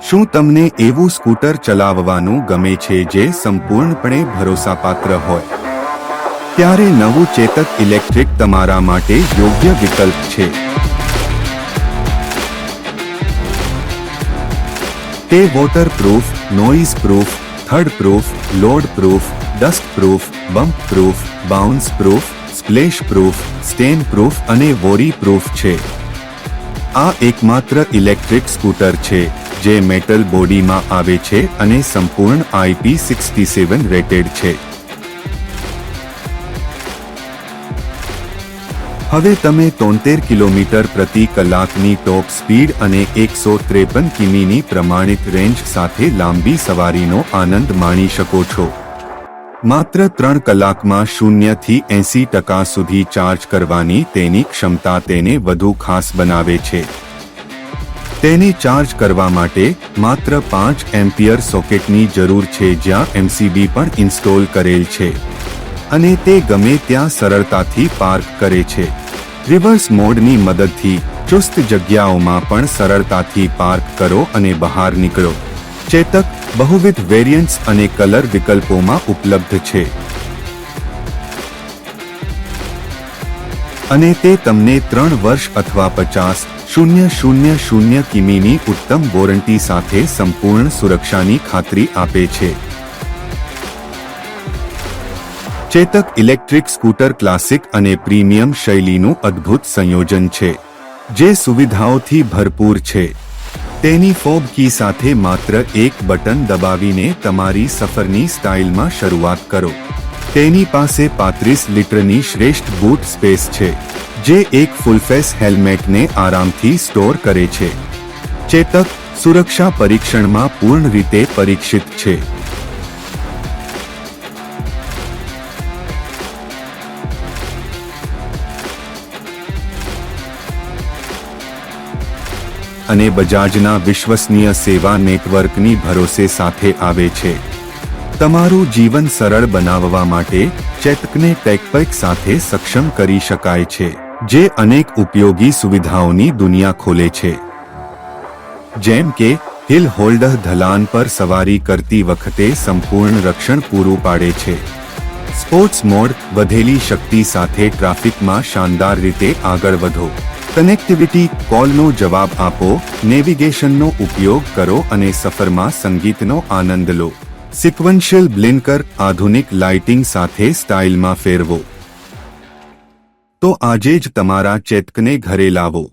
શું તમને એવું સ્કૂટર ચલાવવાનું ગમે છે જે સંપૂર્ણપણે ભરોસાપાત્ર હોય? ત્યારે નવું ચેતક ઇલેક્ટ્રિક તમારા માટે યોગ્ય વિકલ્પ છે. તે waterproof, noise proof, third proof, load proof, dust proof, bump proof, bounce proof, splash proof, stain proof અને વોરી પ્રૂફ છે. આ એકમાત્ર ઇલેક્ટ્રિક સ્કૂટર છે જે મેટલ બોડીમાં આવે છે અને સંપૂર્ણ IP67 રેટેડ છે. હવે તમે 73 કિલોમીટર પ્રતિ કલાકની ટોપ સ્પીડ અને 153 કિમીની પ્રમાણિત રેન્જ સાથે લાંબી સવારીનો આનંદ માણી શકો છો. માત્ર 3 કલાકમાં 0 થી 80% સુધી ચાર્જ કરવાની તેની ક્ષમતા તેને વધુ ખાસ બનાવે છે. તેને ચાર્જ કરવા માટે માત્ર 5 એમ્પિયર સોકેટની જરૂર છે જ્યાં MCB પણ ઇન્સ્ટોલ કરેલ છે અને તે ગમે ત્યાં સરળતાથી પાર્ક કરે છે. રિવર્સ મોડની મદદથી ચુસ્ત જગ્યાઓમાં પણ સરળતાથી પાર્ક કરો અને બહાર નીકળો. ચેતક બહુવિધ વેરિયન્ટ્સ અને કલર વિકલ્પોમાં ઉપલબ્ધ છે અને તે તમને 3 વર્ષ અથવા 50,000 કિમીની ઉત્તમ વોરંટી સાથે સંપૂર્ણ સુરક્ષાની ખાતરી આપે છે. ચેતક ઇલેક્ટ્રિક સ્કૂટર ક્લાસિક અને પ્રીમિયમ શૈલીનું અદ્ભુત સંયોજન છે જે સુવિધાઓથી ભરપૂર છે. તેની ફોબ કી સાથે માત્ર એક બટન દબાવીને તમારી સફરની સ્ટાઇલમાં શરૂઆત કરો. તેની પાસે 35 લિટરની શ્રેષ્ઠ બૂટ સ્પેસ છે જે એક ફૂલફેસ હેલ્મેટને આરામથી સ્ટોર કરે છે. ચેતક સુરક્ષા પરીક્ષણમાં પૂર્ણ રીતે પરીક્ષિત છે. અને બજાજના વિશ્વસનીય સેવા નેટવર્કની ભરોસે સાથે આવે છે. તમારું જીવન સરળ બનાવવા માટે ચેતકને ટેકપેક સાથે સક્ષમ કરી શકાય છે જે અનેક ઉપયોગી સુવિધાઓની દુનિયા ખોલે છે, જેમ કે હિલ હોલ્ડર ઢલાન પર સવારી કરતી વખતે સંપૂર્ણ રક્ષણ પૂરું પાડે છે. સ્પોર્ટ્સ મોડ વધેલી શક્તિ સાથે ટ્રાફિકમાં શાનદાર રીતે આગળ વધો. કનેક્ટિવિટી કોલનો જવાબ આપો, નેવિગેશનનો ઉપયોગ કરો અને સફરમાં સંગીતનો આનંદ લો. સિક્વન્શિયલ બ્લિન્કર આધુનિક લાઇટિંગ સાથે સ્ટાઇલમાં ફેરવો. તો આજે જ તમારા ચેતકને ઘરે લાવો.